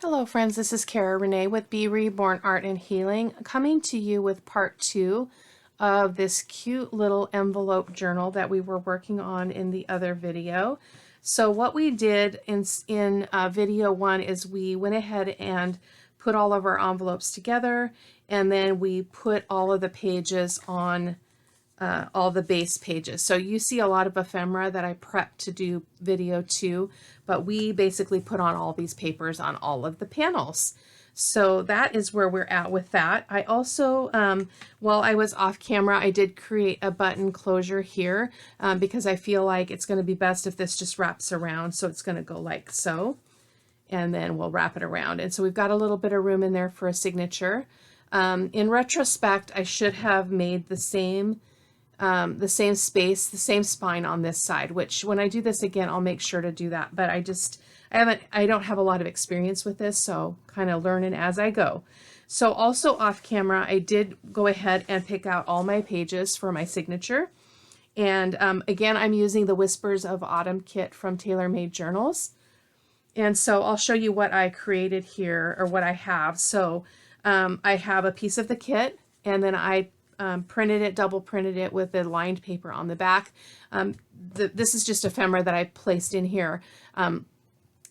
Hello friends, this is Cara-Renee with B.Reborn Art and Healing, coming to you with part 2 of this cute little envelope journal that we were working on in the other video. So what we did in video 1 is we went ahead and put all of our envelopes together, and then we put all of the pages on all the base pages. So you see a lot of ephemera that I prepped to do video 2, but we basically put on all these papers on all of the panels. So that is where we're at with that. I also, while I was off camera, I did create a button closure here because I feel like it's going to be best if this just wraps around. So it's going to go like so, and then we'll wrap it around. And so we've got a little bit of room in there for a signature. In retrospect, I should have made the same space, the same spine on this side, which when I do this again, I'll make sure to do that. But I don't have a lot of experience with this, so kind of learning as I go. So also off camera, I did go ahead and pick out all my pages for my signature. And again, I'm using the Whispers of Autumn kit from Tailor Made Journals. And so I'll show you what I created here, or what I have. So I have a piece of the kit, and then I printed it, double printed it with the lined paper on the back. This is just ephemera that I placed in here.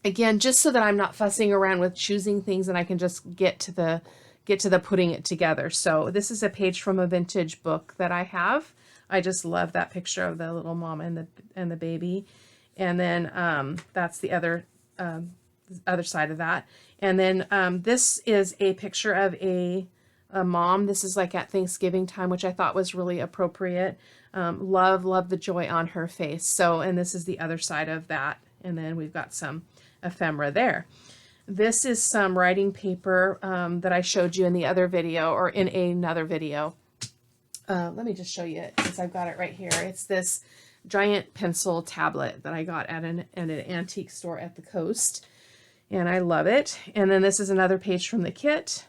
Again, just so that I'm not fussing around with choosing things and I can just get to the putting it together. So this is a page from a vintage book that I have. I just love that picture of the little mom and the baby. And then that's the other side of that. And then this is a picture of a mom. This is like at Thanksgiving time, which I thought was really appropriate. Love the joy on her face. So, and this is the other side of that. And then we've got some ephemera there. This is some writing paper that I showed you in the other video, or in another video. Let me just show you it, because I've got it right here. It's this giant pencil tablet that I got at an antique store at the coast. And I love it. And then this is another page from the kit.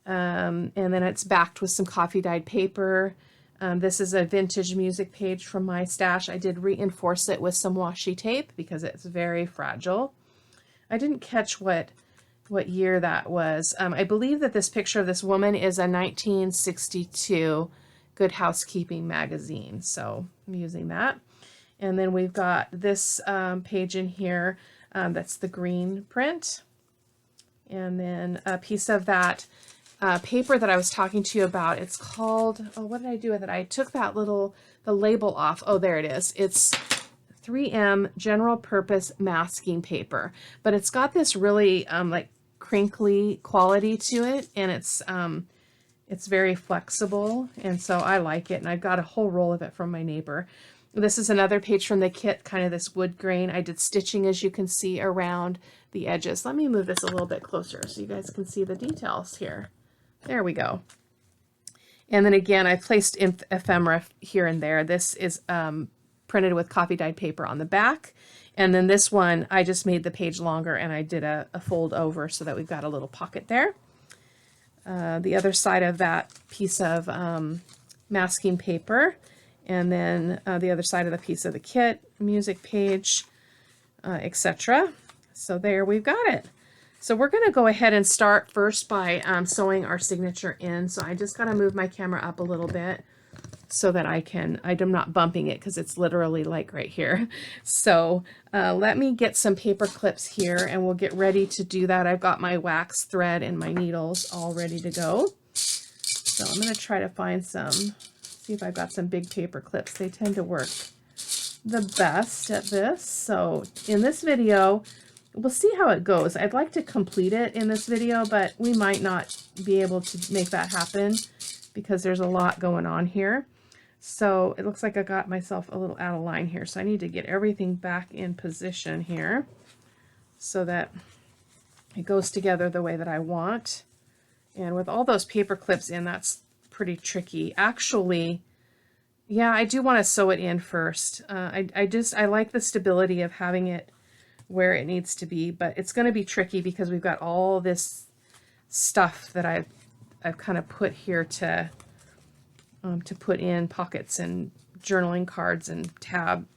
And then it's backed with some coffee dyed paper. This is a vintage music page from my stash. I did reinforce it with some washi tape because it's very fragile. I didn't catch what year that was. I believe that this picture of this woman is a 1962 Good Housekeeping magazine. So I'm using that. And then we've got this page in here. That's the green print. And then a piece of that paper that I was talking to you about. It's called, oh, what did I do with it? I took the label off. Oh, there it is. It's 3M general purpose masking paper, but it's got this really like crinkly quality to it, and it's very flexible, and so I like it. And I've got a whole roll of it from my neighbor. This is another page from the kit, kind of this wood grain. I did stitching, as you can see, around the edges. Let me move this a little bit closer so you guys can see the details here. There we go. And then again, I placed ephemera here and there. This is printed with coffee dyed paper on the back. And then this one, I just made the page longer and I did a fold over so that we've got a little pocket there. The other side of that piece of masking paper. And then the other side of the piece of the kit, music page, etc. So there we've got it. So we're going to go ahead and start first by sewing our signature in. So I just got to move my camera up a little bit so that I'm not bumping it because it's literally like right here. So let me get some paper clips here and we'll get ready to do that. I've got my wax thread and my needles all ready to go. So I'm going to try to find some, see if I've got some big paper clips. They tend to work the best at this. So in this video, we'll see how it goes. I'd like to complete it in this video, but we might not be able to make that happen because there's a lot going on here. So it looks like I got myself a little out of line here. So I need to get everything back in position here so that it goes together the way that I want. And with all those paper clips in, that's pretty tricky. Actually, yeah, I do want to sew it in first. I like the stability of having it where it needs to be, but it's going to be tricky because we've got all this stuff that I've kind of put here to put in pockets and journaling cards and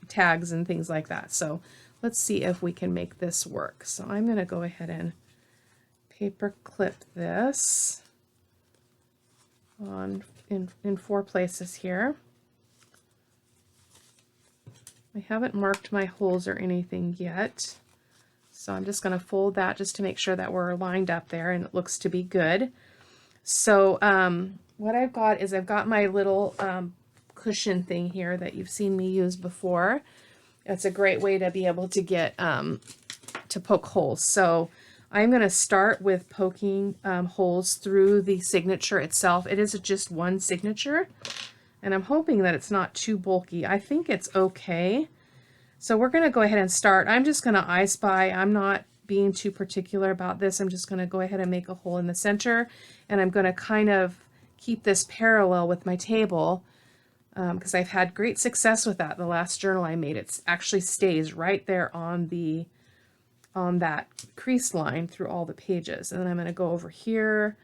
tags and things like that. So let's see if we can make this work. So I'm going to go ahead and paper clip this on in 4 places here. I haven't marked my holes or anything yet, so I'm just going to fold that just to make sure that we're lined up there and it looks to be good. So what I've got is I've got my little cushion thing here that you've seen me use before. It's a great way to be able to get to poke holes. So I'm going to start with poking holes through the signature itself. It is just one signature, and I'm hoping that it's not too bulky. I think it's okay. So we're going to go ahead and start. I'm just going to I Spy. I'm not being too particular about this. I'm just going to go ahead and make a hole in the center, and I'm going to kind of keep this parallel with my table because I've had great success with that. The last journal I made, it actually stays right there on that crease line through all the pages. And then I'm going to go over here.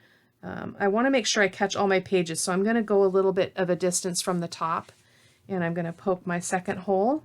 I want to make sure I catch all my pages, so I'm going to go a little bit of a distance from the top, and I'm going to poke my second hole.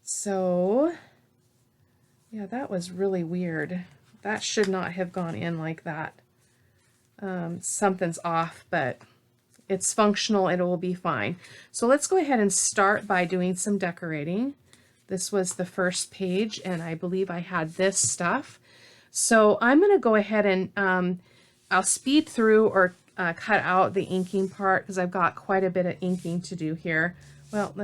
So, yeah, that was really weird. That should not have gone in like that. Something's off, but it's functional and it will be fine. So let's go ahead and start by doing some decorating. This was the first page, and I believe I had this stuff. So I'm going to go ahead and I'll speed through or cut out the inking part because I've got quite a bit of inking to do here. Well,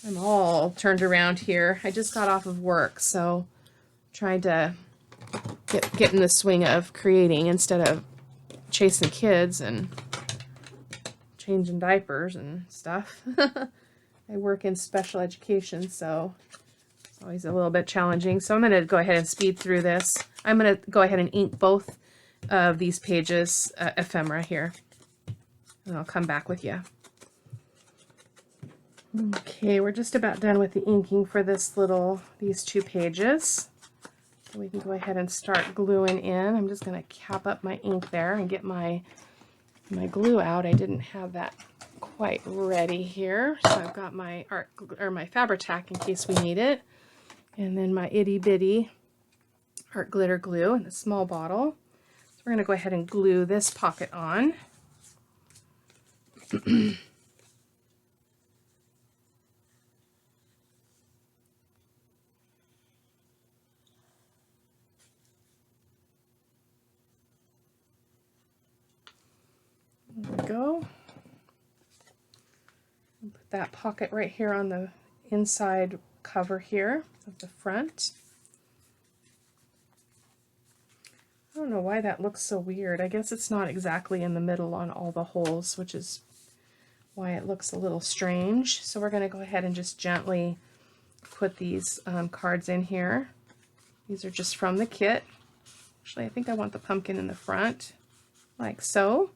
I'm all turned around here. I just got off of work, so trying to get in the swing of creating instead of chasing kids and changing diapers and stuff. I work in special education, so it's always a little bit challenging. So I'm going to go ahead and speed through this. I'm going to go ahead and ink both of these pages ephemera here, and I'll come back with you. Okay, we're just about done with the inking for these 2 pages. So we can go ahead and start gluing in. I'm just going to cap up my ink there and get my glue out. I didn't have that quite ready here, so I've got my my Fabri-Tac in case we need it, and then my itty bitty art glitter glue in a small bottle. So we're going to go ahead and glue this pocket on. There we go. Put that pocket right here on the inside cover here of the front. I don't know why that looks so weird. I guess it's not exactly in the middle on all the holes, which is why it looks a little strange. So we're going to go ahead and just gently put these cards in here. These are just from the kit. Actually, I think I want the pumpkin in the front, like so.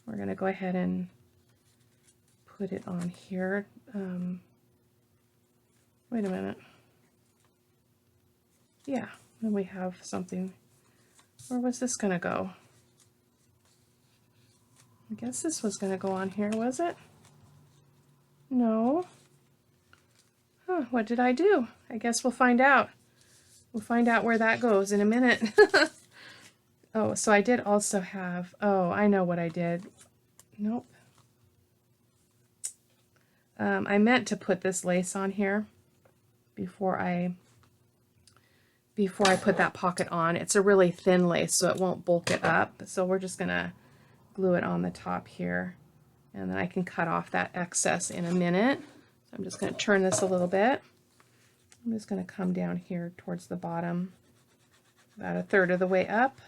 We're going to go ahead and put it on here. Wait a minute. Yeah, then we have something. Where was this going to go? I guess this was going to go on here, was it? No. Huh, what did I do? I guess we'll find out. We'll find out where that goes in a minute. Oh, so I did also have, oh, I know what I did. Nope. I meant to put this lace on here before I put that pocket on. It's a really thin lace, so it won't bulk it up. So we're just gonna glue it on the top here, and then I can cut off that excess in a minute. So I'm just gonna turn this a little bit. I'm just gonna come down here towards the bottom, about a third of the way up.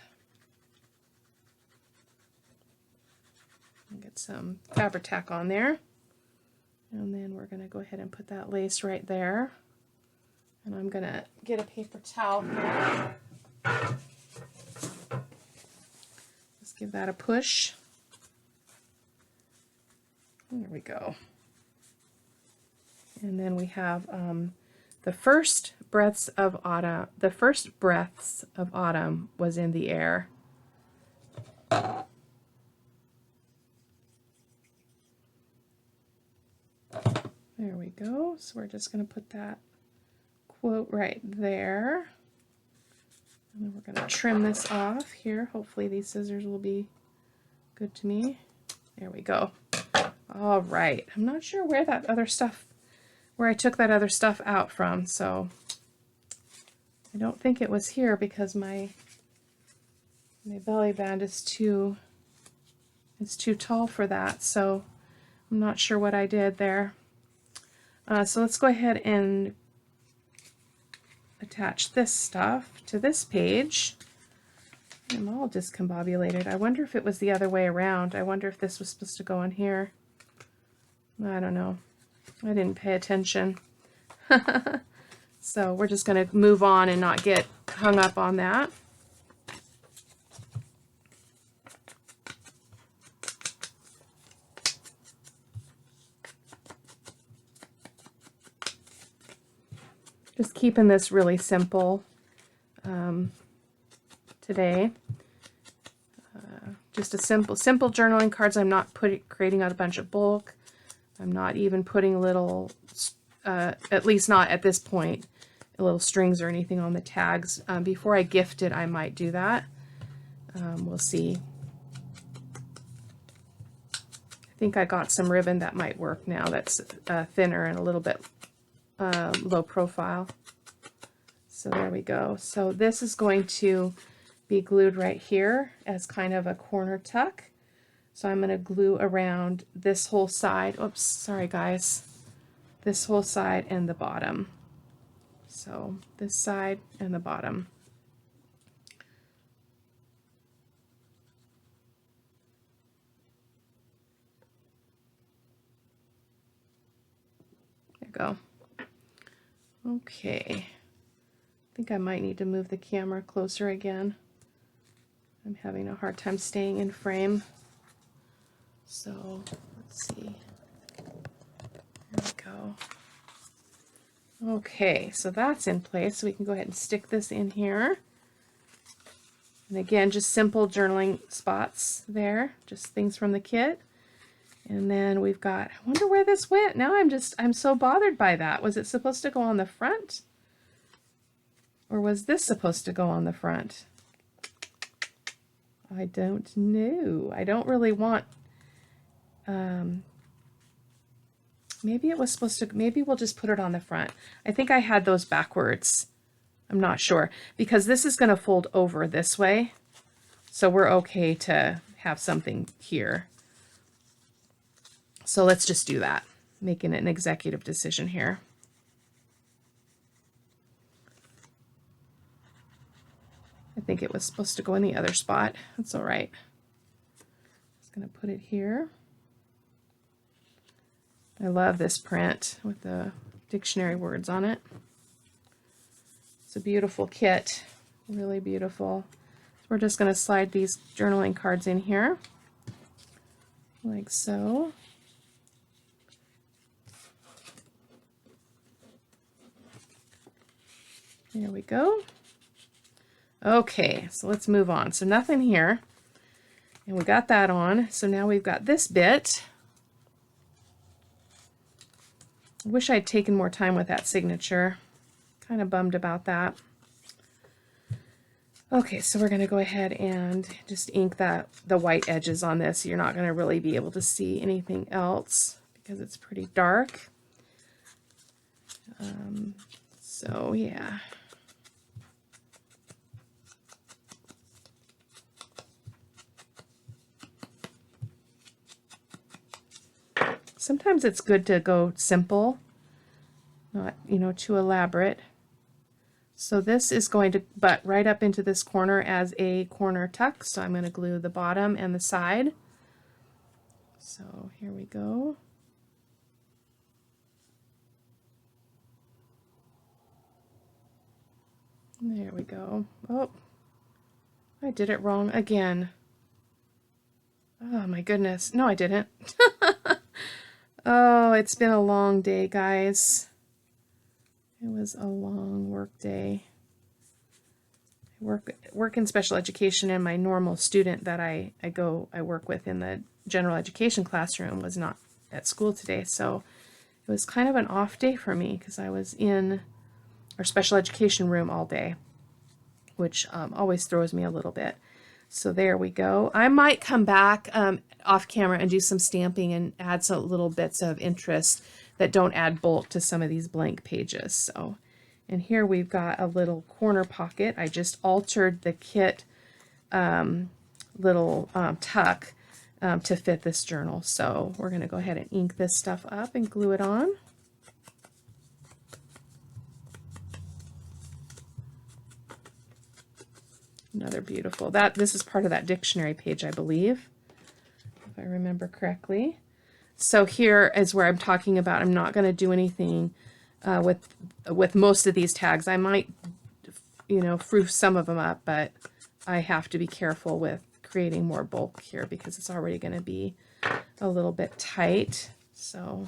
And get some fabric tack on there. And then we're going to go ahead and put that lace right there. And I'm going to get a paper towel here. Let's give that a push. There we go. And then we have the first breaths of autumn. The first breaths of autumn was in the air. There we go. So we're just going to put that quote right there. And then we're going to trim this off here. Hopefully these scissors will be good to me. There we go. All right. I'm not sure where that other stuff, where I took that other stuff out from. So I don't think it was here because my belly band is too tall for that. So I'm not sure what I did there. So let's go ahead and attach this stuff to this page. I'm all discombobulated. I wonder if it was the other way around. I wonder if this was supposed to go on here. I don't know. I didn't pay attention. So we're just going to move on and not get hung up on that. Just keeping this really simple today. Just a simple journaling cards. I'm not creating out a bunch of bulk. I'm not even putting little, at least not at this point, little strings or anything on the tags. Before I gift it, I might do that. We'll see. I think I got some ribbon that might work now. That's thinner and a little bit low profile. So there we go. So this is going to be glued right here as kind of a corner tuck. So I'm going to glue around this whole side. Oops, sorry guys. This whole side and the bottom. So this side and the bottom. There you go. Okay. I think I might need to move the camera closer again. I'm having a hard time staying in frame. So let's see. There we go. Okay, so that's in place. So we can go ahead and stick this in here. And again, just simple journaling spots there, just things from the kit. And then we've got, I wonder where this went. Now I'm so bothered by that. Was it supposed to go on the front? Or was this supposed to go on the front? I don't know. I don't really want Maybe it was supposed to, maybe we'll just put it on the front. I think I had those backwards. I'm not sure, because this is going to fold over this way. So we're okay to have something here. So let's just do that, making it an executive decision here. I think it was supposed to go in the other spot. That's all right. Just going to put it here. I love this print with the dictionary words on it. It's a beautiful kit, really beautiful. So we're just going to slide these journaling cards in here, like so. There we go. Okay, so let's move on. So nothing here, and we got that on. So now we've got this bit. I wish I'd taken more time with that signature. Kind of bummed about that. Okay, so we're going to go ahead and just ink the white edges on this. You're not going to really be able to see anything else because it's pretty dark. So yeah. Sometimes it's good to go simple, not, you know, too elaborate. So this is going to butt right up into this corner as a corner tuck. So I'm going to glue the bottom and the side. So here we go. There we go. Oh, I did it wrong again. Oh my goodness. No, I didn't. Oh, it's been a long day, guys. It was a long work day. I work in special education, and my normal student that I work with in the general education classroom was not at school today, so it was kind of an off day for me because I was in our special education room all day, which always throws me a little bit. So there we go. I might come back off camera and do some stamping and add some little bits of interest that don't add bulk to some of these blank pages. So, and here we've got a little corner pocket. I just altered the kit little tuck to fit this journal. So we're going to go ahead and ink this stuff up and glue it on. Another beautiful, this is part of that dictionary page, I believe, if I remember correctly. So here is where I'm talking about I'm not going to do anything with most of these tags. I might, you know, froof some of them up, but I have to be careful with creating more bulk here because it's already going to be a little bit tight. So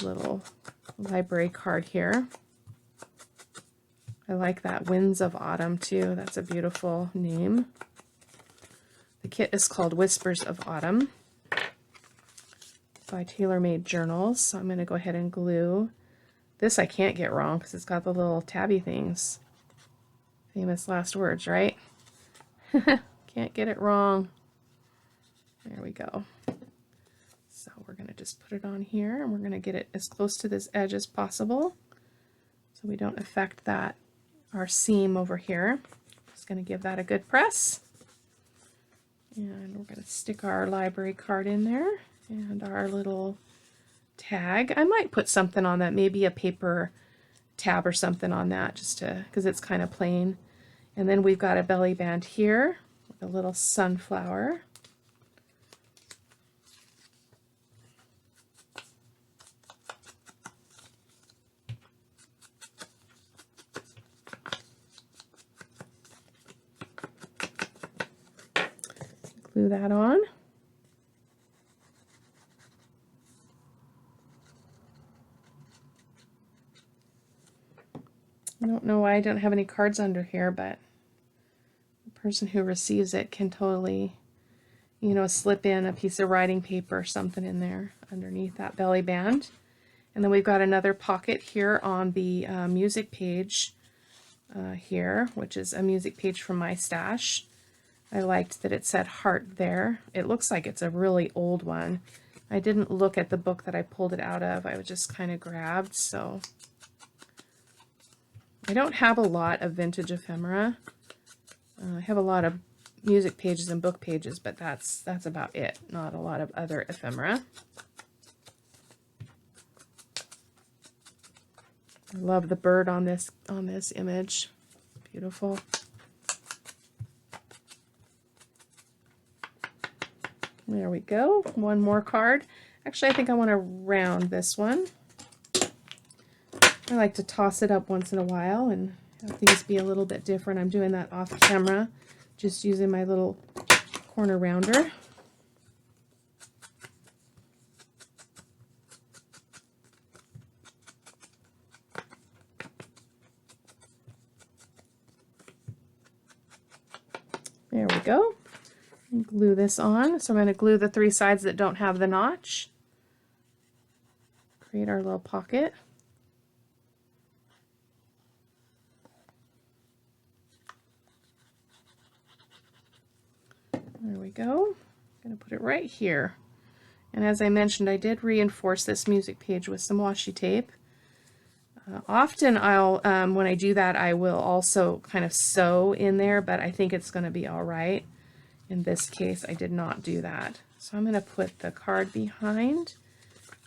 little library card here. I like that, Winds of Autumn, too. That's a beautiful name. The kit is called Whispers of Autumn by Tailor Made Journals. So I'm going to go ahead and glue. This I can't get wrong because it's got the little tabby things. Famous last words, right? Can't get it wrong. There we go. So we're going to just put it on here, and we're going to get it as close to this edge as possible so we don't affect that our seam over here. Just going to give that a good press, and we're going to stick our library card in there and our little tag. I might put something on that, maybe a paper tab or something on that, just to, because it's kind of plain. And then we've got a belly band here with a little sunflower. Glue that on. I don't know why I don't have any cards under here, but the person who receives it can totally, you know, slip in a piece of writing paper or something in there underneath that belly band. And then we've got another pocket here on the music page here, which is a music page from my stash. I liked that it said heart there. It looks like it's a really old one. I didn't look at the book that I pulled it out of. I was just kind of grabbed, so I don't have a lot of vintage ephemera. I have a lot of music pages and book pages, but that's about it. Not a lot of other ephemera. I love the bird on this image. Beautiful. There we go. One more card. Actually, I think I want to round this one. I like to toss it up once in a while and have things be a little bit different. I'm doing that off camera, just using my little corner rounder. There we go. And glue this on. So I'm going to glue the 3 sides that don't have the notch. Create our little pocket. There we go. I'm going to put it right here. And as I mentioned, I did reinforce this music page with some washi tape. Often I'll, when I do that, I will also kind of sew in there, but I think it's going to be all right. In this case, I did not do that. So I'm going to put the card behind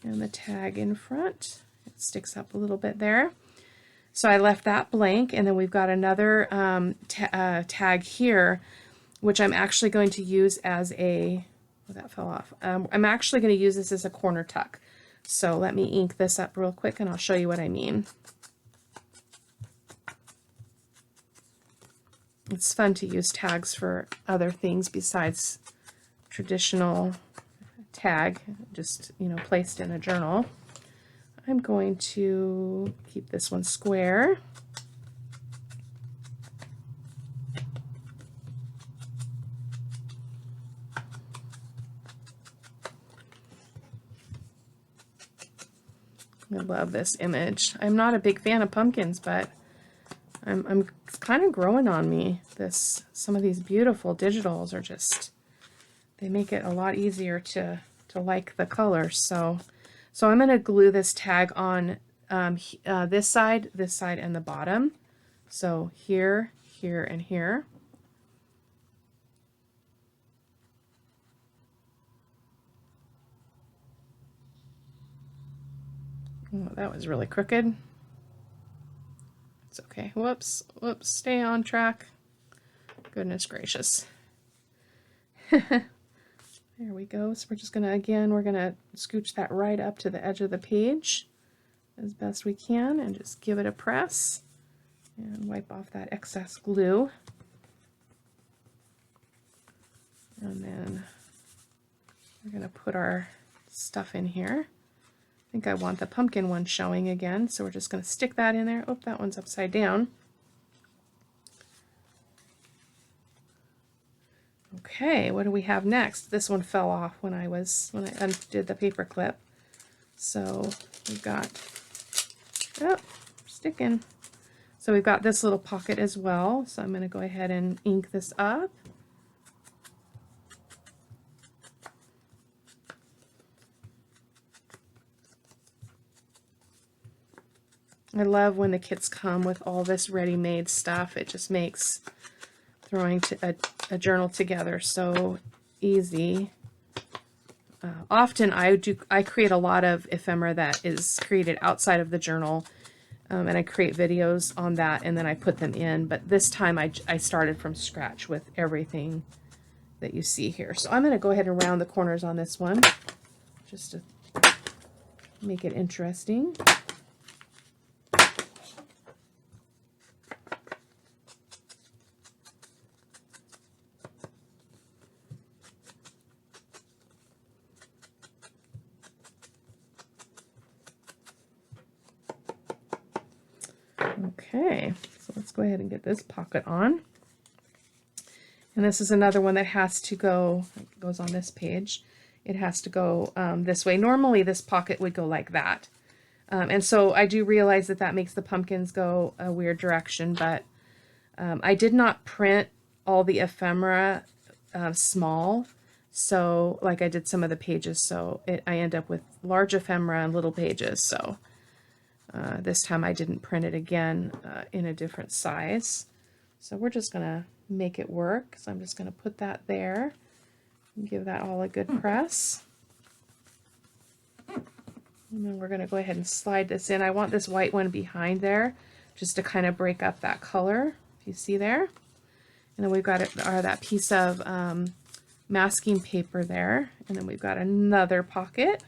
and the tag in front. It sticks up a little bit there. So I left that blank, and then we've got another tag here, which I'm actually going to use as a, oh, that fell off. I'm actually going to use this as a corner tuck. So let me ink this up real quick and I'll show you what I mean. It's fun to use tags for other things besides traditional tag, just, you know, placed in a journal. I'm going to keep this one square. I love this image. I'm not a big fan of pumpkins, but I'm kind of growing on me. Some of these beautiful digitals are just, they make it a lot easier to like the colors. So I'm going to glue this tag on this side, and the bottom. So here, here, and here. Oh, that was really crooked. It's okay. Whoops, stay on track. Goodness gracious. There we go. So we're just gonna, again, we're gonna scooch that right up to the edge of the page as best we can and just give it a press and wipe off that excess glue. And then we're gonna put our stuff in here. I think I want the pumpkin one showing again, so we're just going to stick that in there. Oh, that one's upside down. Okay, what do we have next? This one fell off when I undid the paper clip. So we've got, oh, sticking. So we've got this little pocket as well. So I'm going to go ahead and ink this up. I love when the kits come with all this ready-made stuff. It just makes throwing a journal together so easy. Often I create a lot of ephemera that is created outside of the journal, and I create videos on that and then I put them in. But this time I started from scratch with everything that you see here. So I'm going to go ahead and round the corners on this one just to make it interesting. Okay, so let's go ahead and get this pocket on. And this is another one that has to go, it goes on this page, it has to go this way. Normally this pocket would go like that. And so I do realize that that makes the pumpkins go a weird direction, but I did not print all the ephemera small. So like I did some of the pages, so I end up with large ephemera and little pages. So this time I didn't print it again in a different size. So we're just going to make it work. So I'm just going to put that there and give that all a good press. And then we're going to go ahead and slide this in. I want this white one behind there just to kind of break up that color, if you see there. And then we've got that piece of masking paper there. And then we've got another pocket.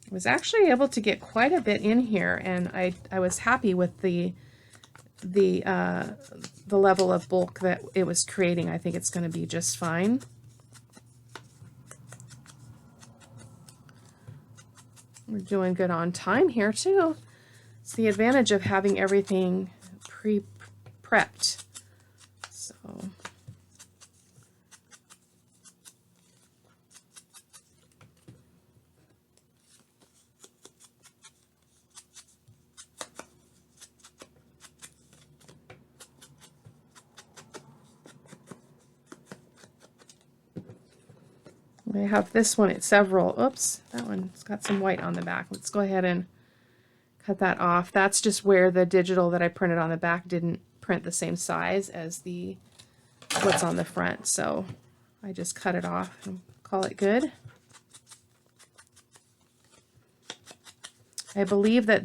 I was actually able to get quite a bit in here, and I was happy with the level of bulk that it was creating. I think it's going to be just fine. We're doing good on time here too. It's the advantage of having everything pre-prepped. So I have this one, it's several, oops, that one's got some white on the back. Let's go ahead and cut that off. That's just where the digital that I printed on the back didn't print the same size as what's on the front. So I just cut it off and call it good. I believe that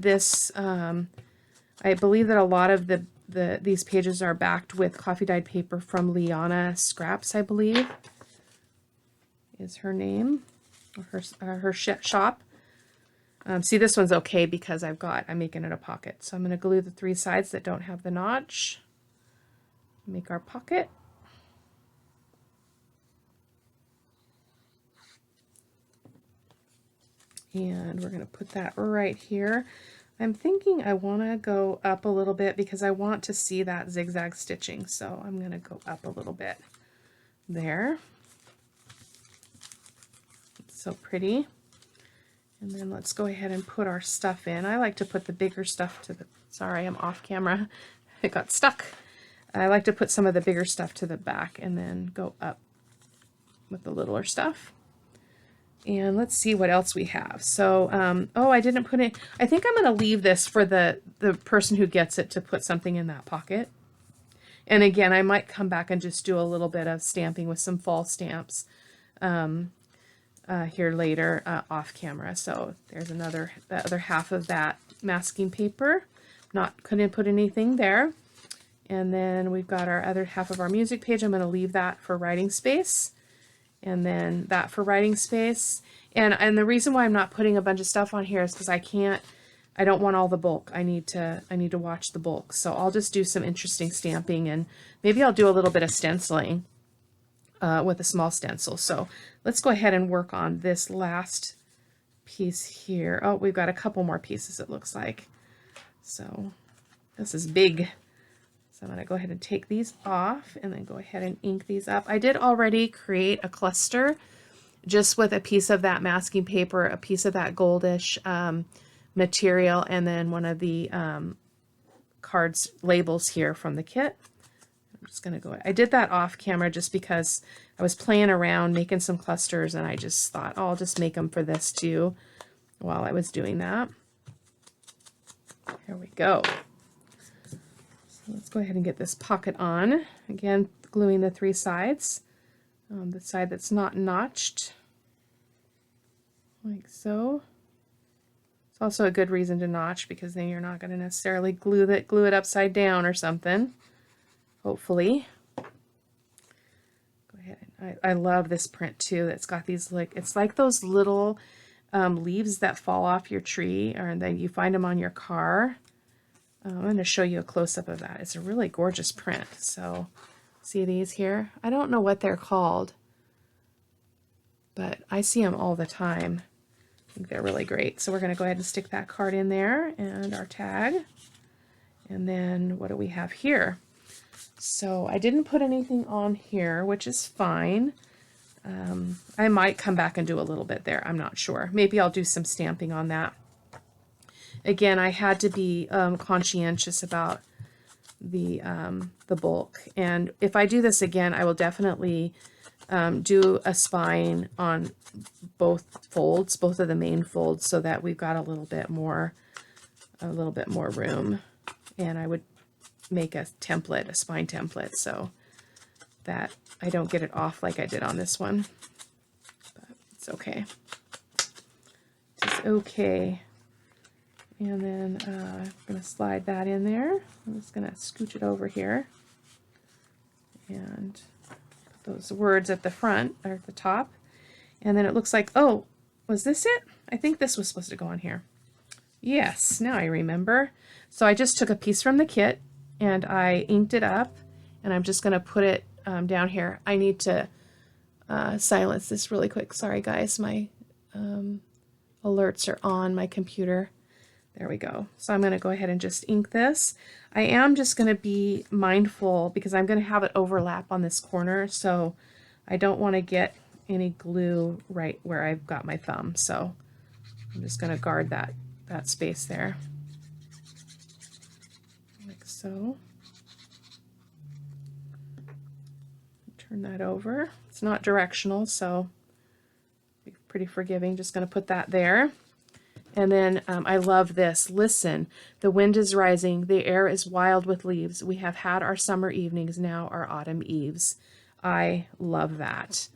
I believe that a lot of these pages are backed with coffee dyed paper from Liana Scraps, I believe is her name, or her shop. See, this one's okay because I'm making it a pocket. So I'm going to glue the 3 sides that don't have the notch. Make our pocket. And we're going to put that right here. I'm thinking I want to go up a little bit because I want to see that zigzag stitching. So I'm going to go up a little bit there. So pretty. And then let's go ahead and put our stuff in. I like to put the bigger stuff to the, sorry, I'm off camera. It got stuck. I like to put some of the bigger stuff to the back and then go up with the littler stuff. And let's see what else we have. So, oh, I didn't put it, I think I'm going to leave this for the person who gets it to put something in that pocket. And again, I might come back and just do a little bit of stamping with some fall stamps. Here later off camera. So there's the other half of that masking paper. Couldn't put anything there. And then we've got our other half of our music page. I'm going to leave that for writing space, and then that for writing space. And the reason why I'm not putting a bunch of stuff on here is because I don't want all the bulk. I need to watch the bulk. So I'll just do some interesting stamping, and maybe I'll do a little bit of stenciling with a small stencil. So let's go ahead and work on this last piece here. Oh, we've got a couple more pieces, it looks like. So this is big. So I'm going to go ahead and take these off and then go ahead and ink these up. I did already create a cluster just with a piece of that masking paper, a piece of that goldish material, and then one of the cards labels here from the kit. I'm just going to go, I did that off camera just because I was playing around making some clusters, and I just thought, oh, I'll just make them for this too while I was doing that. Here we go. So let's go ahead and get this pocket on. Again, gluing the 3 sides. The side that's not notched, like so. It's also a good reason to notch, because then you're not going to necessarily glue it upside down or something. Hopefully. Go ahead. I love this print too. It's got these, like, it's like those little leaves that fall off your tree, or then you find them on your car. I'm going to show you a close-up of that. It's a really gorgeous print. So see these here? I don't know what they're called, but I see them all the time. I think they're really great. So we're going to go ahead and stick that card in there and our tag. And then what do we have here? So I didn't put anything on here, which is fine. I might come back and do a little bit there. I'm not sure. Maybe I'll do some stamping on that. Again, I had to be conscientious about the bulk. And if I do this again, I will definitely do a spine on both folds, both of the main folds, so that we've got a little bit more room. And I would make a template, a spine template, so that I don't get it off like I did on this one. But it's okay. It's okay. And then I'm going to slide that in there. I'm just going to scooch it over here and put those words at the front or at the top. And then it looks like, oh, was this it? I think this was supposed to go on here. Yes, now I remember. So I just took a piece from the kit and I inked it up, and I'm just going to put it down here. I need to silence this really quick. Sorry guys, my alerts are on my computer. There we go. So I'm going to go ahead and just ink this. I am just going to be mindful because I'm going to have it overlap on this corner, so I don't want to get any glue right where I've got my thumb. So I'm just going to guard that space there, like so. Turn that over. It's not directional, so be pretty forgiving. Just going to put that there. And then I love this. Listen, the wind is rising. The air is wild with leaves. We have had our summer evenings, now our autumn eves. I love that.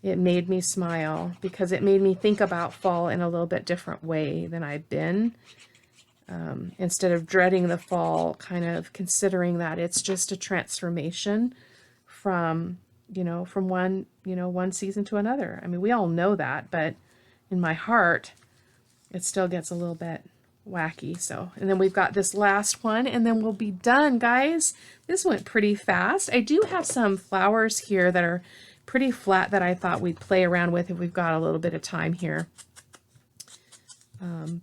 It made me smile because it made me think about fall in a little bit different way than I've been. Instead of dreading the fall, kind of considering that it's just a transformation from, from one season to another. I mean, we all know that, but in my heart, it still gets a little bit wacky. So, and then we've got this last one, and then we'll be done, guys. This went pretty fast. I do have some flowers here that are pretty flat that I thought we'd play around with if we've got a little bit of time here.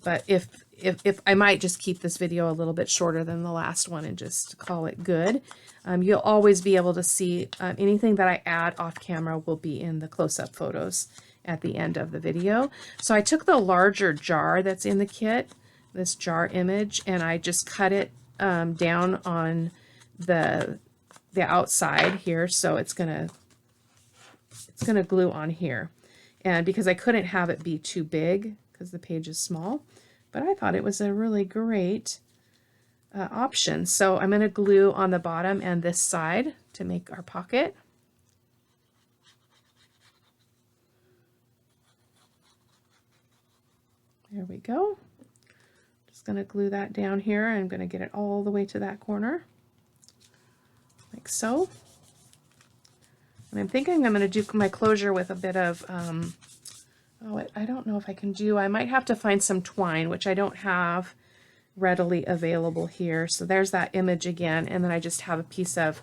But if I might just keep this video a little bit shorter than the last one and just call it good. You'll always be able to see anything that I add off camera will be in the close-up photos at the end of the video. So I took the larger jar that's in the kit, this jar image, and I just cut it down on the outside here, so it's gonna glue on here. And because I couldn't have it be too big because the page is small, but I thought it was a really great option. So I'm going to glue on the bottom and this side to make our pocket. There we go. Just going to glue that down here. I'm going to get it all the way to that corner, like so. And I'm thinking I'm going to do my closure with a bit of, I don't know if I can do, I might have to find some twine, which I don't have readily available here. So there's that image again. And then I just have a piece of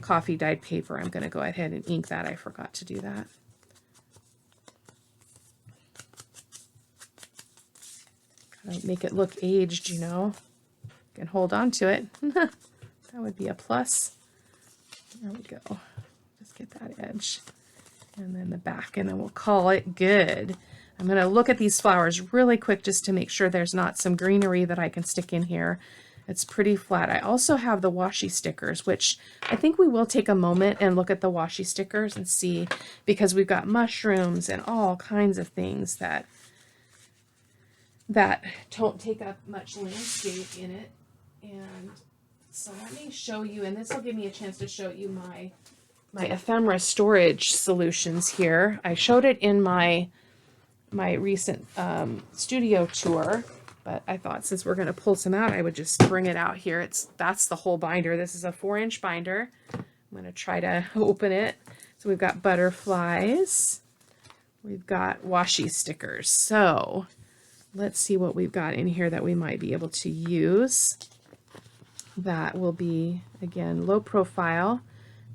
coffee dyed paper. I'm going to go ahead and ink that. I forgot to do that. Gotta make it look aged, you know. Can hold on to it. That would be a plus. There we go. Just get that edge. And then the back, and then we'll call it good. I'm going to look at these flowers really quick just to make sure there's not some greenery that I can stick in here. It's pretty flat. I also have the washi stickers, which I think we will take a moment and look at the washi stickers and see, because we've got mushrooms and all kinds of things that don't take up much landscape in it. And so let me show you, and this will give me a chance to show you my ephemera storage solutions here. I showed it in my recent studio tour, but I thought since we're going to pull some out, I would just bring it out here. That's the whole binder. This is a 4-inch binder. I'm going to try to open it. So we've got butterflies. We've got washi stickers. So let's see what we've got in here that we might be able to use. That will be, again, low profile.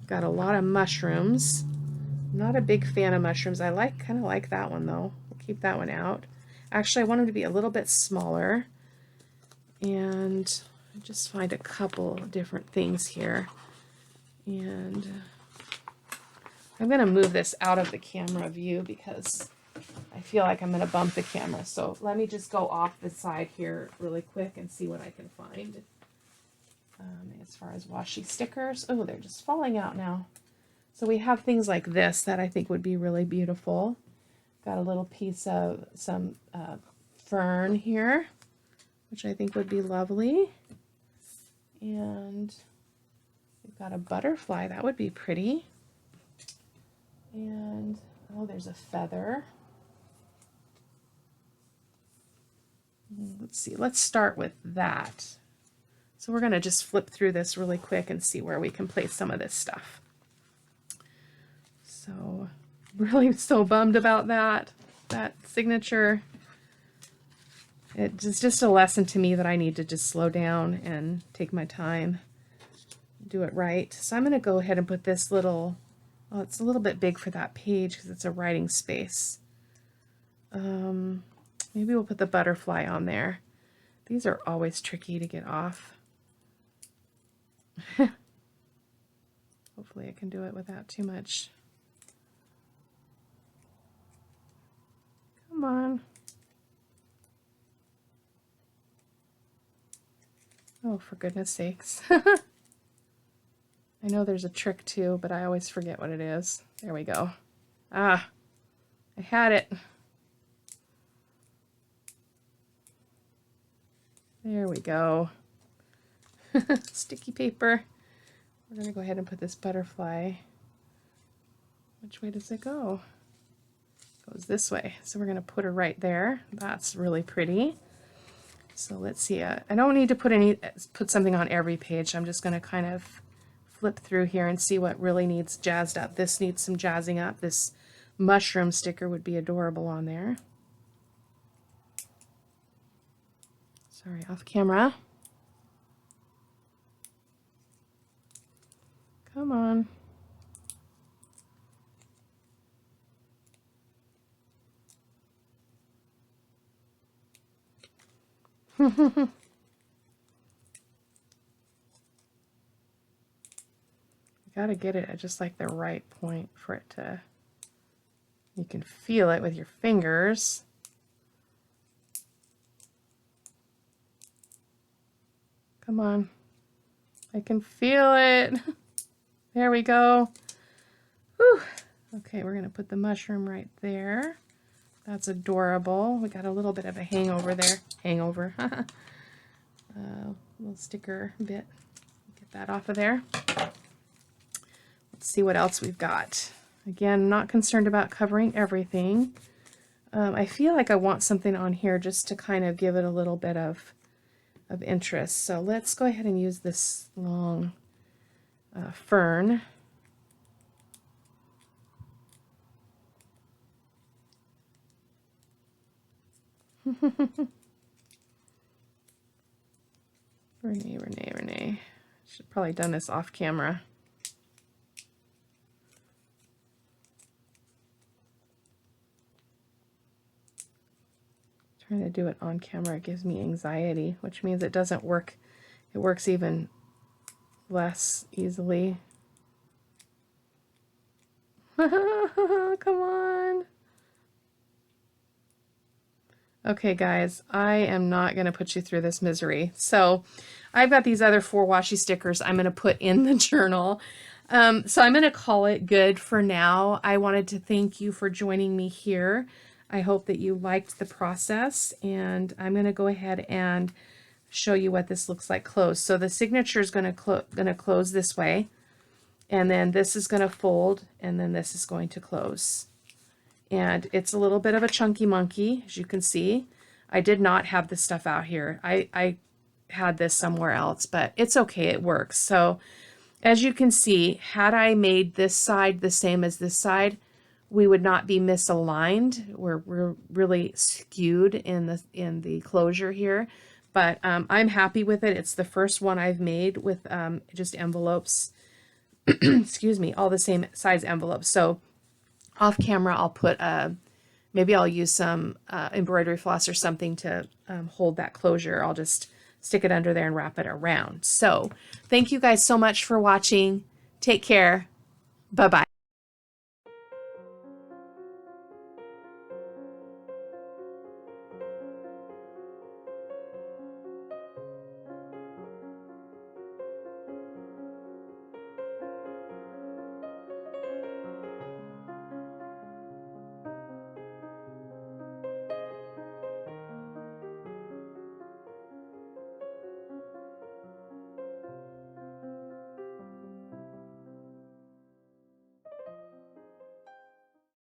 Got a lot of mushrooms. I'm not a big fan of mushrooms. I kind of like that one though. We'll keep that one out. Actually, I want them to be a little bit smaller. And just find a couple different things here. And I'm going to move this out of the camera view because I feel like I'm going to bump the camera. So let me just go off the side here really quick and see what I can find. As far as washi stickers, oh, they're just falling out now. So we have things like this that I think would be really beautiful. Got a little piece of some fern here, which I think would be lovely. And we've got a butterfly. That would be pretty. And, oh, there's a feather. Let's see. Let's start with that. So we're going to just flip through this really quick and see where we can place some of this stuff. So, really so bummed about that signature. It's just a lesson to me that I need to just slow down and take my time, do it right. So I'm going to go ahead and put this little, oh, it's a little bit big for that page because it's a writing space. Maybe we'll put the butterfly on there. These are always tricky to get off. Hopefully I can do it without too much. Come on. Oh, for goodness sakes. I know there's a trick too, but I always forget what it is. There we go. Ah, I had it. There we go. Sticky paper. We're going to go ahead and put this butterfly. Which way does it go? It goes this way. So we're going to put her right there. That's really pretty. So let's see. I don't need to put something on every page. I'm just going to kind of flip through here and see what really needs jazzed up. This needs some jazzing up. This mushroom sticker would be adorable on there. Sorry, off camera. Come on. Got to get it at just like the right point for it to, you can feel it with your fingers. Come on. I can feel it. There we go. Whew. Okay, we're going to put the mushroom right there. That's adorable. We got a little bit of a hangover there. Hangover. Little sticker bit. Get that off of there. Let's see what else we've got. Again, not concerned about covering everything. I feel like I want something on here just to kind of give it a little bit of interest. So let's go ahead and use this long fern. Renee. Should have probably done this off camera. Trying to do it on camera gives me anxiety, which means it doesn't work. It works even less easily. Come on. Okay, guys, I am not going to put you through this misery. So I've got these other 4 washi stickers I'm going to put in the journal. So I'm going to call it good for now. I wanted to thank you for joining me here. I hope that you liked the process, and I'm going to go ahead and show you what this looks like closed. So the signature is going to close this way, and then this is going to fold, and then this is going to close. And it's a little bit of a chunky monkey, as you can see. I did not have this stuff out here. I had this somewhere else, but it's okay, it works. So as you can see, had I made this side the same as this side, we would not be misaligned. We're really skewed in the closure here, but I'm happy with it. It's the first one I've made with just envelopes, excuse me, all the same size envelopes. So off camera, I'll put maybe I'll use some embroidery floss or something to hold that closure. I'll just stick it under there and wrap it around. So thank you guys so much for watching. Take care. Bye-bye.